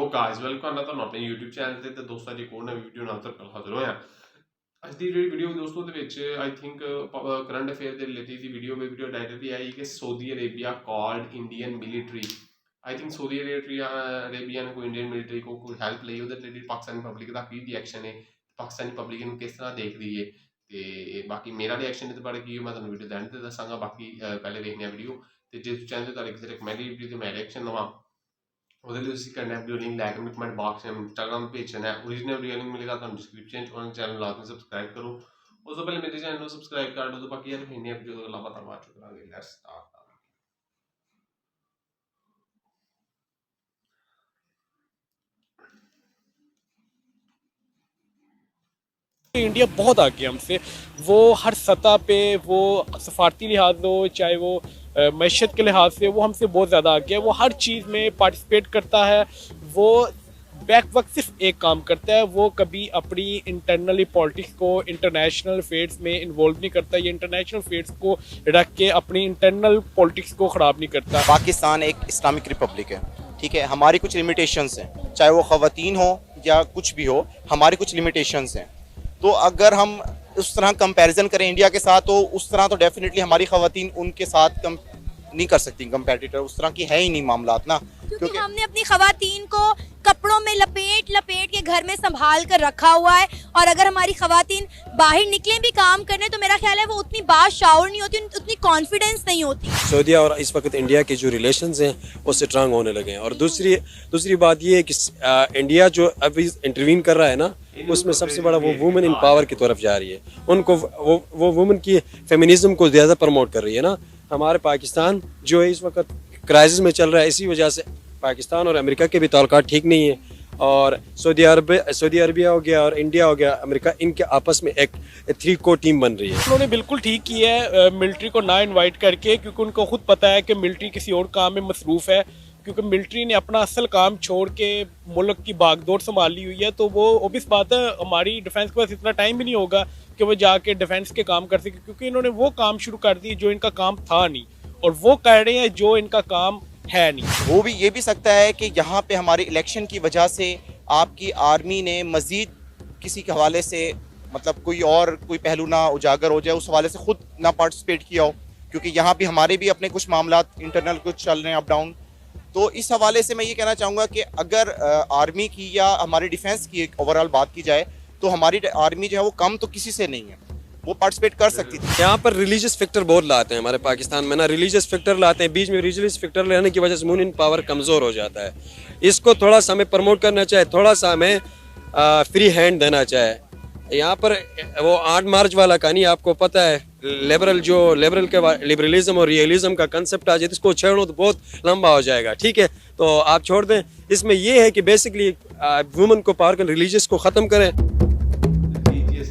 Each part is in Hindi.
ਹੈਲੋ ਗਾਇਜ਼, ਵੈਲਕਮ ਕਰਨਾ ਤੁਹਾਨੂੰ ਆਪਣੇ YouTube ਚੈਨਲ ਤੇ ਦੋਸਤਾਂ ਜੀ ਕੋਲ ਨਵੀਂ ਵੀਡੀਓ ਨਾਲ ਹਾਜ਼ਰ ਹੋਇਆ। ਅੱਜ ਦੀ ਜਿਹੜੀ ਵੀਡੀਓ ਦੋਸਤੋ ਦੇ ਵਿੱਚ ਆਈ ਥਿੰਕ ਕਰੰਟ ਅਫੇਅਰ ਦੇ ਰਿਲੇਟਿਡ ਦੀ ਵੀਡੀਓ ਟਾਈਟਲ ਵੀ ਆਈ ਕਿ Saudi Arabia called Indian military. I think Saudi Arabia ने कोई इंडियन मिलिट्री को कोई हेल्प ਲਈ ਉਹਦੇ ਰਿਲੇਟਿਡ ਪਾਕਿਸਤਾਨੀ ਪਬਲਿਕ ਦਾ ਕੀ ਰਿਐਕਸ਼ਨ ਹੈ, ਪਾਕਿਸਤਾਨੀ ਪਬਲਿਕ ਨੂੰ ਕਿਸ ਤਰ੍ਹਾਂ ਦੇਖਦੀ ਹੈ ਤੇ ਬਾਕੀ ਮੇਰਾ ਰਿਐਕਸ਼ਨ ਇਹਦੇ ਬਾਰੇ ਕੀ ਹੈ ਮੈਂ ਤੁਹਾਨੂੰ ਵੀਡੀਓ ਦੇ ਐਂਡ ਤੇ ਦੱਸਾਂਗਾ। ਬਾਕੀ ਪਹਿਲੇ ਵੇਖਦੇ ਆ ਵੀਡੀਓ ਤੇ ਜੇ ਚੈਨਲ ਤੇ ਤੁਹਾਡੇ ਕਿਸੇ ਰਿਕਮੈਂਡਡ ਵੀਡੀਓ ਤੇ ਮੈਂ ਰਿਐਕਸ਼ਨ ਦਵਾਂ ਉਹਦੇ ਲਈ ਤੁਸੀਂ ਕਰਨਾ ਵੀਡੀਓ ਲਿੰਕ ਲੈ ਕੇ ਕਮੈਂਟ ਬਾਕਸ में इंस्टाग्राम भेजना है। ओरिजिनल वीडियो लिंक मिलेगा तो डिस्क्रिप्शन चैनल लाजमी सब्सक्राइब करो। उस तो पहले मेरे चैनल को सब्सक्राइब कर दो। तो बाकी यार महीने वीडियो तो अलावा तब आ चुका है। Let's start. इंडिया बहुत आगे हमसे, वो हर सतह पे, वो सफारती लिहाज हो चाहे वो मैशत के लिहाज से, वो हमसे बहुत ज़्यादा आगे है। वो हर चीज़ में पार्टिसिपेट करता है। वो बैक वक्त सिर्फ एक काम करता है, वो कभी अपनी इंटरनली पॉलिटिक्स को इंटरनेशनल अफेयर्स में इन्वॉल्व नहीं करता। ये इंटरनेशनल अफेयर्स को रख के अपनी इंटरनल पॉलिटिक्स को ख़राब नहीं करता। पाकिस्तान एक इस्लामिक रिपब्लिक है, ठीक है। हमारी कुछ लिमिटेशंस हैं, चाहे वो ख़वातीन हो या कुछ भी हो, हमारी कुछ लिमिटेशंस हैं। तो अगर हम उस तरह कंपैरिजन करें इंडिया के साथ, तो उस तरह तो डेफिनेटली हमारी ख़वातीन उनके साथ कम नहीं कर सकती। कंपेटिटर उस तरह की है ही नहीं मामला ना, क्योंकि हमने अपनी ख़वातीन को कपड़ों में लपेट लपेट के घर में संभाल कर रखा हुआ है। और अगर हमारी ख़वातीन बाहर निकलें भी काम करने, तो मेरा ख्याल है वो उतनी बाशाऊर नहीं होती, उतनी कॉन्फिडेंस नहीं होती। सऊदीया और इस वक्त इंडिया के जो रिलेशंस हैं वो स्ट्रांग होने लगे हैं। और दूसरी बात ये है कि इंडिया जो अभी इंटरवीन कर रहा है ना, उसमें सबसे बड़ा वो वुमेन इन पावर की तरफ जा रही है। उनको वो वुमेन की फेमिनिज्म को ज़्यादा प्रमोट कर रही है ना। हमारे पाकिस्तान जो है इस वक्त क्राइसिस में चल रहा है, इसी वजह से पाकिस्तान और अमेरिका के भी ताल्लुकात ठीक नहीं है। और सऊदी अरबिया हो गया और इंडिया हो गया, अमेरिका, इनके आपस में एक 3 कोर टीम बन रही है। उन्होंने बिल्कुल ठीक किया है मिलिट्री को ना इनवाइट करके, क्योंकि उनको खुद पता है कि मिलिट्री किसी और काम में मसरूफ़ है। क्योंकि मिलिट्री ने अपना असल काम छोड़ के मुल्क की भागदौड़ संभाली हुई है, तो वो ओबियस बात है हमारी डिफेंस के पास इतना टाइम भी नहीं होगा कि वो जाके डिफेंस के काम कर सके, क्योंकि इन्होंने वो काम शुरू कर दिए जो इनका काम था नहीं, और वो कर रहे हैं जो इनका काम है नहीं। वो भी ये भी सकता है कि यहाँ पे हमारे इलेक्शन की वजह से आपकी आर्मी ने मज़ीद किसी के हवाले से, मतलब कोई पहलू ना उजागर हो जाए, उस हवाले से खुद ना पार्टिसिपेट किया हो। क्योंकि यहाँ भी हमारे भी अपने कुछ मामला इंटरनल कुछ चल रहे हैं अप डाउन। तो इस हवाले से मैं ये कहना चाहूँगा कि अगर आर्मी की या हमारी डिफेंस की एक ओवरऑल बात की जाए, तो हमारी आर्मी जो है वो कम तो किसी से नहीं है, वो पार्टिसिपेट कर सकती थी। यहाँ पर रिलीजियस फैक्टर बहुत लाते हैं हमारे पाकिस्तान में ना, रिलीजियस फैक्टर लाते हैं। बीच में रिलीजियस फैक्टर लेने की वजह से वुमेन पावर कमज़ोर हो जाता है। इसको थोड़ा सा हमें प्रमोट करना चाहिए, थोड़ा सा हमें फ्री हैंड देना चाहिए। यहाँ पर वो 8 मार्च वाला कहानी आपको पता है, लिबरलिज्म और रियलिज्म का कंसेप्ट आ जाए, इसको छेड़ो तो बहुत लंबा हो जाएगा, ठीक है। तो आप छोड़ दें। इसमें ये है कि बेसिकली वुमेन को पावर कर, रिलीजियस को ख़त्म करें।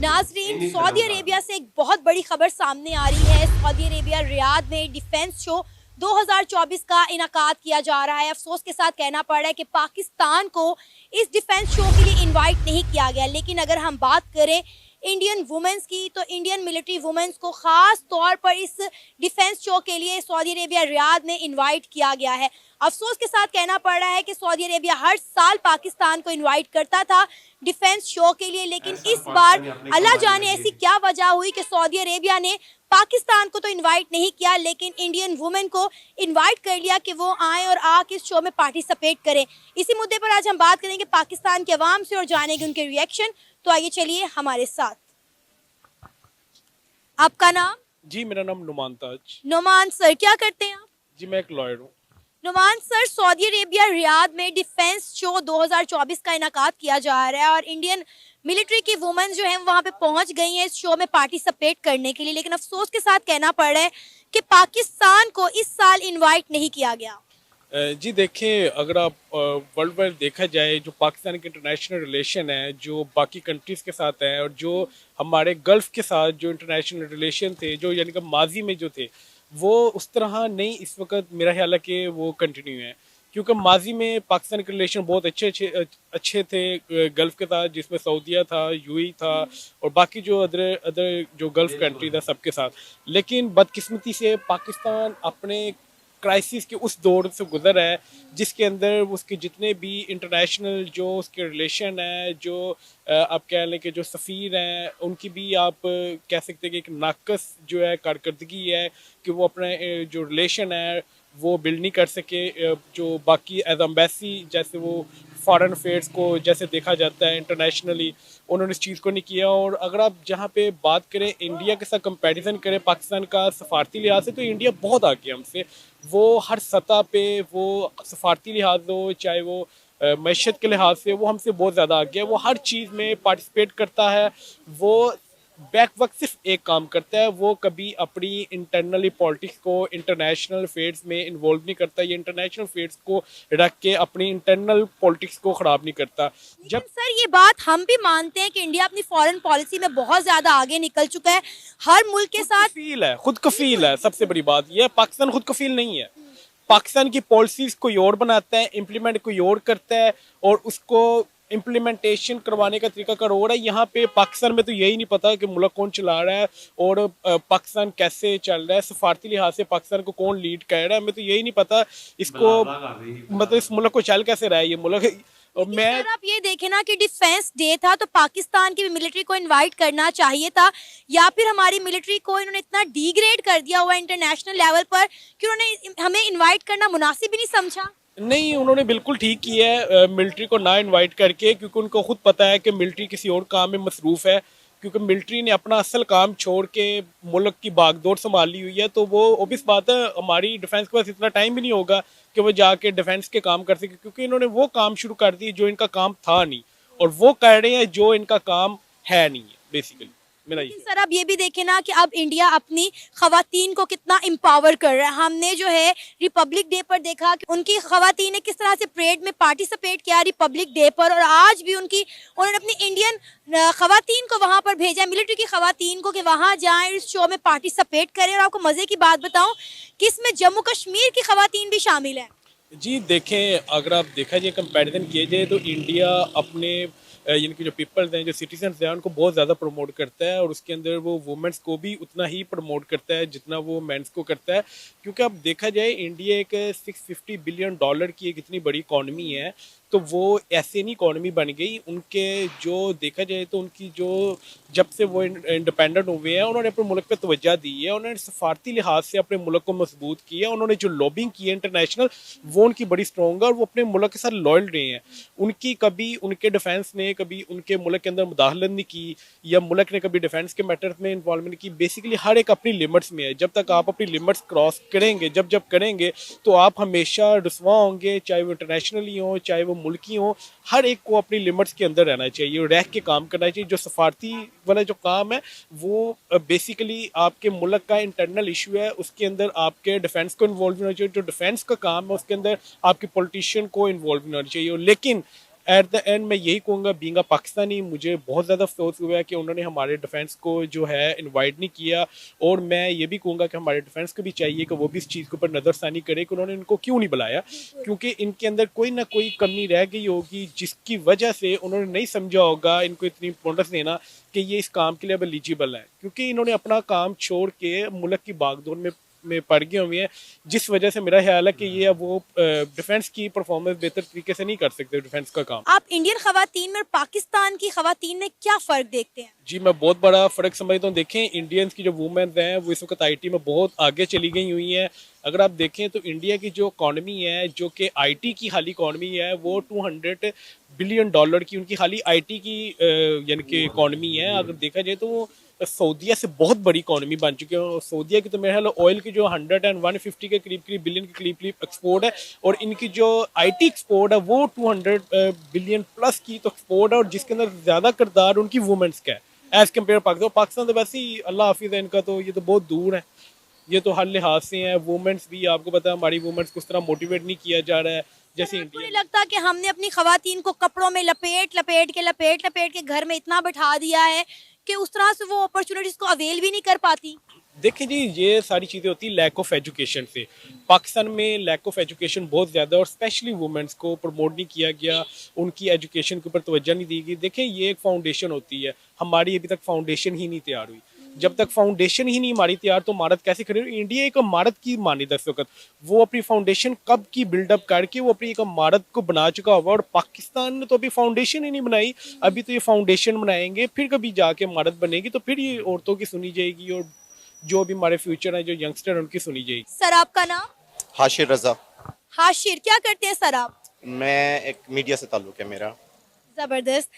नाजरीन, सऊदी अरेबिया से एक बहुत बड़ी खबर सामने आ रही है। सऊदी अरेबिया रियाद में डिफेंस शो 2024 का इनाकाद किया जा रहा है। अफसोस के साथ कहना पड़ रहा है कि पाकिस्तान को इस डिफेंस शो के लिए इनवाइट नहीं किया गया। लेकिन अगर हम बात करें इंडियन वुमेंस की, तो इंडियन मिलिट्री वुमेंस को ख़ास तौर पर इस डिफेंस शो के लिए सऊदी अरेबिया रियाद में इनवाइट किया गया है। अफसोस के साथ कहना पड़ रहा है कि सऊदी अरेबिया हर साल पाकिस्तान को इनवाइट करता था डिफेंस शो के लिए, लेकिन इस बार अल्लाह जाने ऐसी क्या वजह हुई कि सऊदी अरेबिया ने पाकिस्तान को तो इनवाइट नहीं किया, लेकिन इंडियन वुमेन को इनवाइट कर लिया कि वो आएँ और आके इस शो में पार्टिसिपेट करें। इसी मुद्दे पर आज हम बात करेंगे पाकिस्तान के अवाम से और जानेंगे उनके रिएक्शन। तो आइए चलिए हमारे साथ। आपका नाम? जी मेरा नाम नुमान ताज। नुमान सर, क्या करते हैं आप? जी मैं एक लॉयर हूँ। Numan sir, Saudi Arabia Riyadh में डिफेंस शो 2024 का इनाकाद किया जा रहा है और इंडियन मिलिट्री की वुमेन जो है वहाँ पे पहुँच गई हैं इस शो में पार्टिसिपेट करने के लिए, लेकिन अफसोस के साथ कहना पड़ रहा है कि पाकिस्तान को इस साल इनवाइट नहीं किया गया। जी देखिए, अगर आप वर्ल्ड वाइड देखा जाए, जो पाकिस्तान के इंटरनेशनल रिलेशन है जो बाकी कंट्रीज़ के साथ है, और जो हमारे गल्फ़ के साथ जो इंटरनेशनल रिलेशन थे, जो यानी कि माजी में जो थे, वो उस तरह नहीं इस वक्त मेरा ख्याल है कि वो कंटिन्यू है। क्योंकि माजी में पाकिस्तान के रिलेशन बहुत अच्छे थे गल्फ़ के साथ, जिसमें सऊदीया था, यूएई था और बाकी जो अदर जो गल्फ़ कंट्री था सबके साथ। लेकिन बदकिस्मती से पाकिस्तान अपने क्राइसिस के उस दौर से गुजर है जिसके अंदर उसके जितने भी इंटरनेशनल जो उसके रिलेशन है, जो आप कह लें कि जो सफ़ीर हैं, उनकी भी आप कह सकते हैं कि एक नाकस जो है कारकर्दगी है कि वो अपने जो रिलेशन है वो बिल्ड नहीं कर सके। जो बाकी एज एम्बेसी जैसे वो फॉरेन अफेयर्स को जैसे देखा जाता है इंटरनेशनली, उन्होंने इस चीज़ को नहीं किया। और अगर आप जहाँ पे बात करें इंडिया के साथ कंपैरिजन करें पाकिस्तान का सफारती लिहाज से, तो इंडिया बहुत आगे हमसे। वो हर सतह पे, वो सफारती लिहाज हो चाहे वो मैशत के लिहाज से, वो हमसे बहुत ज़्यादा आगे है। वो हर चीज़ में पार्टिसिपेट करता है। वो बैक वक्त सिर्फ एक काम करता है, वो कभी अपनी इंटरनली पॉलिटिक्स को इंटरनेशनल अफेयर्स में इन्वॉल्व नहीं करता, ये इंटरनेशनल अफेयर्स को रख के अपनी इंटरनल पॉलिटिक्स को ख़राब नहीं करता। जब सर ये बात हम भी मानते हैं कि इंडिया अपनी फॉरेन पॉलिसी में बहुत ज़्यादा आगे निकल चुका है, हर मुल्क के साथ कफील है, खुद कफील है। सबसे बड़ी बात यह है पाकिस्तान खुद कफील नहीं है। पाकिस्तान की पॉलिसीज़ कोई और बनाता है, इम्प्लीमेंट कोई और करता है, और उसको इम्प्लीमेंटेशन करवाने का तरीका कर और है। यहाँ पे पाकिस्तान में तो यही नहीं पता कि मुल्क कौन चला रहा है और पाकिस्तान कैसे चल रहा है, सफारती लिहाज से पाकिस्तान को कौन लीड कर रहा है, हमें तो यही नहीं पता इसको, मतलब इस मुल्क को चल कैसे रहा है ये मुल्क। और मैं सर आप ये देखें ना कि डिफेंस डे था तो पाकिस्तान की भी मिलिट्री को इनवाइट करना चाहिए था, या फिर हमारी मिलिट्री को इन्होंने इतना डिग्रेड कर दिया हुआ इंटरनेशनल लेवल पर कि उन्होंने हमें इनवाइट करना मुनासिब ही नहीं समझा। नहीं, उन्होंने बिल्कुल ठीक किया है मिलिट्री को ना इनवाइट करके, क्योंकि उनको खुद पता है कि मिलिट्री किसी और काम में मसरूफ़ है। क्योंकि मिलिट्री ने अपना असल काम छोड़ के मुल्क की भागदौड़ संभाली हुई है, तो वो ओबियस बात है हमारी डिफेंस के पास इतना टाइम भी नहीं होगा कि वो जाके डिफेंस के काम कर सके, क्योंकि इन्होंने वो काम शुरू कर दिए जो इनका काम था नहीं, और वो कर रहे हैं जो इनका काम है नहीं है बेसिकली। मेरा ये सर आप ये भी देखें ना कि अब इंडिया अपनी खवातीन को कितना एम्पावर कर रहा है। हमने जो है रिपब्लिक डे पर देखा कि उनकी खवातीन ने किस तरह से परेड में पार्टिसिपेट किया रिपब्लिक डे पर, और आज भी उन्होंने अपनी इंडियन खवातीन को वहाँ पर भेजा, मिलिट्री की खवातीन को, कि वहाँ जाएं इस शो में पार्टिसिपेट करें। और आपको मज़े की बात बताऊँ कि इसमें जम्मू कश्मीर की खवातीन भी शामिल है। जी देखें, अगर आप देखा जाए कंपैरिजन किया जाए तो इंडिया अपने यानी कि जो पीपल्स हैं, जो सिटीजन्स हैं, उनको बहुत ज़्यादा प्रमोट करता है, और उसके अंदर वो वुमेंस को भी उतना ही प्रमोट करता है जितना वो मेंस को करता है। क्योंकि अब देखा जाए इंडिया एक $650 बिलियन की एक इतनी बड़ी इकॉनमी है, तो वो ऐसे नहीं इकॉनमी बन गई। उनके जो देखा जाए तो उनकी जो जब से वो इंडिपेंडेंट हुए हैं उन्होंने अपने मुल्क पे तवज्जो दी है, उन्होंने सफारती लिहाज से अपने मुल्क को मजबूत किया, उन्होंने जो लॉबिंग की है इंटरनेशनल वो उनकी बड़ी स्ट्रॉन्ग है, और वो अपने मुल्क के साथ लॉयल रहे हैं। उनकी कभी उनके डिफेंस ने कभी उनके मुल्क के अंदर मुदाखलत नहीं की, या मुल्क ने कभी डिफेंस के मैटर्स में इन्वॉल्वमेंट की। बेसिकली हर एक अपनी लिमिट्स में है। जब तक आप अपनी लिमिट्स क्रॉस करेंगे, जब करेंगे, तो आप हमेशा रुसवा होंगे, चाहे वो इंटरनेशनली हो चाहे वो मुल्की हो। हर एक को अपनी लिमिट्स के अंदर रहना चाहिए, रह के काम करना चाहिए। जो सफारती वाला जो काम है वो बेसिकली आपके मुल्क का इंटरनल इशू है, उसके अंदर आपके डिफेंस को इन्वॉल्व होना चाहिए। जो डिफेंस का काम है उसके अंदर आपके पॉलिटिशियन को इन्वॉल्व होना चाहिए। लेकिन एट द एंड मैं यही कहूँगा, बीइंग अ पाकिस्तानी, मुझे बहुत ज़्यादा अफसोस हुआ है कि उन्होंने हमारे डिफेंस को जो है इनवाइट नहीं किया। और मैं ये भी कहूँगा कि हमारे डिफेंस को भी चाहिए कि वो भी इस चीज़ के ऊपर नज़रसानी करे कि उन्होंने इनको क्यों नहीं बुलाया, क्योंकि इनके अंदर कोई ना कोई कमी रह गई होगी जिसकी वजह से उन्होंने नहीं समझा होगा इनको इतनी इंपॉर्टेंस देना कि ये इस काम के लिए अब एलिजिबल है। क्योंकि इन्होंने अपना काम छोड़ के मुल्क की भागदौड़ में पड़ गए हुए हैं, जिस वजह से मेरा ख्याल है कि ये अब वो डिफेंस की परफॉर्मेंस बेहतर तरीके से नहीं कर सकते डिफेंस का काम। आप इंडियन खवातीन में और पाकिस्तान की खवातीन में क्या फ़र्क देखते हैं? जी मैं बहुत बड़ा फ़र्क समझता हूँ। देखें, इंडियंस की जो वुमेन हैं वो इस वक्त आईटी में बहुत आगे चली गई हुई हैं। अगर आप देखें तो इंडिया की जो इकॉनमी है, जो कि आईटी की खाली इकॉनमी है, वो $200 बिलियन की उनकी खाली आईटी की यानी कि इकॉनमी है। अगर देखा जाए तो वो सऊदीया से बहुत बड़ी इकॉनमी बन चुकी है। सऊदीया की तो मेरे ख्याल ऑयल की जो 100 और 150 के करीब बिलियन के करीब एक्सपोर्ट है, और इनकी जो आईटी एक्सपोर्ट है वो 200 बिलियन प्लस की तो एक्सपोर्ट है, और जिसके अंदर ज़्यादा किरदार उनकी वुमेंस का है एज़ कम्पेयर पाकिस्तान। तो वैसे ही अल्लाह हाफिज़ है इनका, तो ये तो बहुत दूर है, ये तो हर लिहाज से हैं। वुमेंस भी आपको पता है हमारी वुमेंस को उस तरह मोटिवेट नहीं किया जा रहा है जैसे आपको नहीं इंडिया। लगता कि हमने अपनी खवातीन को कपड़ों में लपेट के घर में इतना बैठा दिया है कि उस तरह से वो अपॉर्चुनिटीज को अवेल भी नहीं कर पाती? देखिए जी, ये सारी चीज़ें होती हैं लैक ऑफ एजुकेशन से। पाकिस्तान में लैक ऑफ एजुकेशन बहुत ज़्यादा, और स्पेशली वुमेंस को प्रमोट नहीं किया गया, उनकी एजुकेशन के ऊपर तवज्जो नहीं दी गई। देखिए, ये एक फाउंडेशन होती है, हमारी अभी तक फाउंडेशन ही नहीं तैयार हुई। जब तक फाउंडेशन ही नहीं हमारी तैयार तो इमारत कैसे खड़ी होगी? इंडिया एक इमारत की मानी दस वक्त, वो अपनी फाउंडेशन कब की बिल्डअप करके वो अपनी एक इमारत को बना चुका होगा, और पाकिस्तान ने तो अभी फाउंडेशन ही नहीं बनाई। अभी तो ये फाउंडेशन बनाएंगे, फिर कभी जाके इमारत बनेगी, तो फिर ये औरतों की सुनी जाएगी, और जो भी हमारे फ्यूचर है, जो यंगस्टर उनकी सुनी जाएगी। सर आपका नाम? हाशिर रजा। हाशिर, क्या करते हैं सर आप? मैं एक मीडिया से ताल्लुक़ है मेरा। ज़बरदस्त।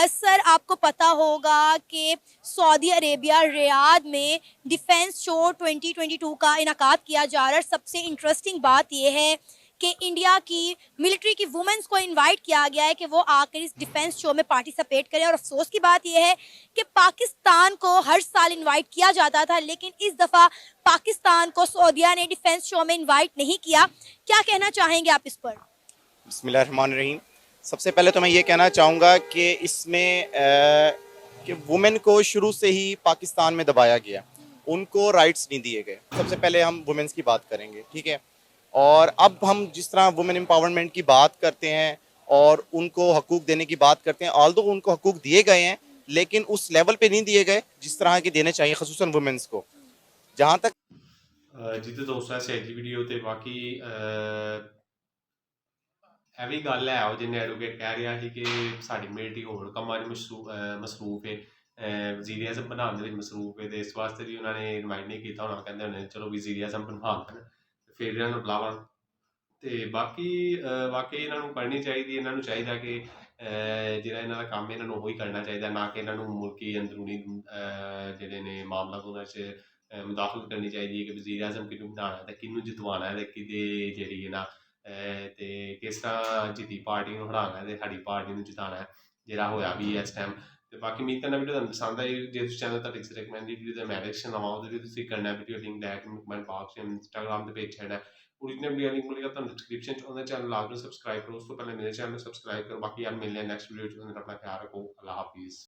सर आपको पता होगा कि सऊदी अरेबिया रियाद में डिफेंस शो 2022 का इनाकाद किया जा रहा है। सबसे इंटरेस्टिंग बात यह है कि इंडिया की मिलिट्री की वुमेंस को इनवाइट किया गया है कि वो आकर इस डिफेंस शो में पार्टिसिपेट करें। और अफसोस की बात यह है कि पाकिस्तान को हर साल इनवाइट किया जाता था, लेकिन इस दफ़ा पाकिस्तान को सऊदीया ने डिफेंस शो में इनवाइट नहीं किया। क्या कहना चाहेंगे आप इस पर? बिस्मिल्लाहिर्रहमानिर्रहीम। सबसे पहले तो मैं ये कहना चाहूँगा कि इसमें कि वुमेन को शुरू से ही पाकिस्तान में दबाया गया, उनको राइट्स नहीं दिए गए। सबसे पहले हम वुमेन्स की बात करेंगे, ठीक है। और अब हम जिस तरह वुमेन एम्पावरमेंट की बात करते हैं और उनको हकूक़ देने की बात करते हैं, ऑल्दो उनको हकूक़ दिए गए हैं, लेकिन उस लेवल पे नहीं दिए गए जिस तरह के देने चाहिए, ख़ुसूसन वुमेन्स को। जहाँ तक जी तो दोस्तों ऐसे अगली वीडियो ਤੇ ਬਾਕੀ ਇਹ ਵੀ ਗੱਲ ਹੈ ਉਹ ਜਿੰਨੇ ਐਡਵੋਕੇਟ ਕਹਿ ਰਿਹਾ ਸੀ ਕਿ ਸਾਡੀ ਮਿਲਟਰੀ ਹੋਰ ਕੰਮਾਂ 'ਚ ਮਸਰੂਫ ਹੈ, ਵਜ਼ੀਰ ਆਜ਼ਮ ਬਣਾਉਣ ਦੇ ਵਿੱਚ ਮਸਰੂਫ ਹੈ, ਤੇ ਇਸ ਵਾਸਤੇ ਵੀ ਉਹਨਾਂ ਨੇ ਇਨਵਾਈਟ ਨਹੀਂ ਕੀਤਾ ਹੋਣਾ। ਕਹਿੰਦੇ ਹੋਣੇ ਚਲੋ ਵਜ਼ੀਰ ਆਜ਼ਮ ਬਣਵਾ ਲੈਣ ਫਿਰ ਇਹਨਾਂ ਨੂੰ ਬੁਲਾਵਾਂ। ਤੇ ਬਾਕੀ ਵਾਕਈ ਇਹਨਾਂ ਨੂੰ ਪੜ੍ਹਨੀ ਚਾਹੀਦੀ, ਇਹਨਾਂ ਨੂੰ ਚਾਹੀਦਾ ਕਿ ਜਿਹੜਾ ਇਹਨਾਂ ਦਾ ਕੰਮ ਇਹਨਾਂ ਨੂੰ ਉਹੀ ਕਰਨਾ ਚਾਹੀਦਾ, ਨਾ ਕਿ ਇਹਨਾਂ ਨੂੰ ਮੁਲਕੀ ਅੰਦਰੂਨੀ ਜਿਹੜੇ ਨੇ ਮਾਮਲਾ ਉਹਨਾਂ 'ਚ ਮੁਦਾਖਲਤ ਕਰਨੀ ਚਾਹੀਦੀ ਹੈ ਕਿ ਵਜ਼ੀਰ ਆਜ਼ਮ ਕਿਹਨੂੰ ਬਣਾਉਣਾ ਤੇ ਕਿਹਨੂੰ ਜਿਤਵਾਉਣਾ ਹੈ ਤੇ ਕਿਹਦੇ ਜਿਹੜੀ ਹੈ ਨਾ ਤੇ ਕਿਸ ਤਰ੍ਹਾਂ ਜਿੱਤੀ ਪਾਰਟੀ ਨੂੰ ਹਰਾਉਣਾ ਹੈ ਤੇ ਸਾਡੀ ਪਾਰਟੀ ਨੂੰ ਜਿਤਾਉਣਾ ਹੈ, ਜਿਹੜਾ ਹੋਇਆ ਵੀ ਇਸ ਟਾਈਮ। ਤੇ ਬਾਕੀ ਉਮੀਦ ਕਰਨਾ ਵੀਡੀਓ ਤੁਹਾਨੂੰ ਪਸੰਦ ਆਈ। ਜੇ ਤੁਸੀਂ ਚੈਨਲ ਤੁਹਾਡੇ ਕਿਸੇ ਰਿਕਮੈਂਡਡ ਵੀਡੀਓ ਦਾ ਮੈਂ ਰਿਐਕਸ਼ਨ ਲਵਾਂ, ਉਹਦੇ ਲਈ ਤੁਸੀਂ ਕਰਨਾ ਵੀਡੀਓ ਲਿੰਕ ਲੈ ਕੇ ਕਮੈਂਟ ਬਾਕਸ ਜਾਂ ਇੰਸਟਾਗ੍ਰਾਮ ਦੇ ਪੇਜ ਛੱਡਣਾ। ओरिजिनल वीडियो लिंक मिलेगा तो डिस्क्रिप्शन च उन्हें चैनल लाजमी सब्सक्राइब करो। उसको पहले मेरे चैनल सब्सक्राइब करो। बाकी यार मिलने हैं नेक्स्ट वीडियो च। अपना ख्याल रखो। अल्लाह हाफिज़।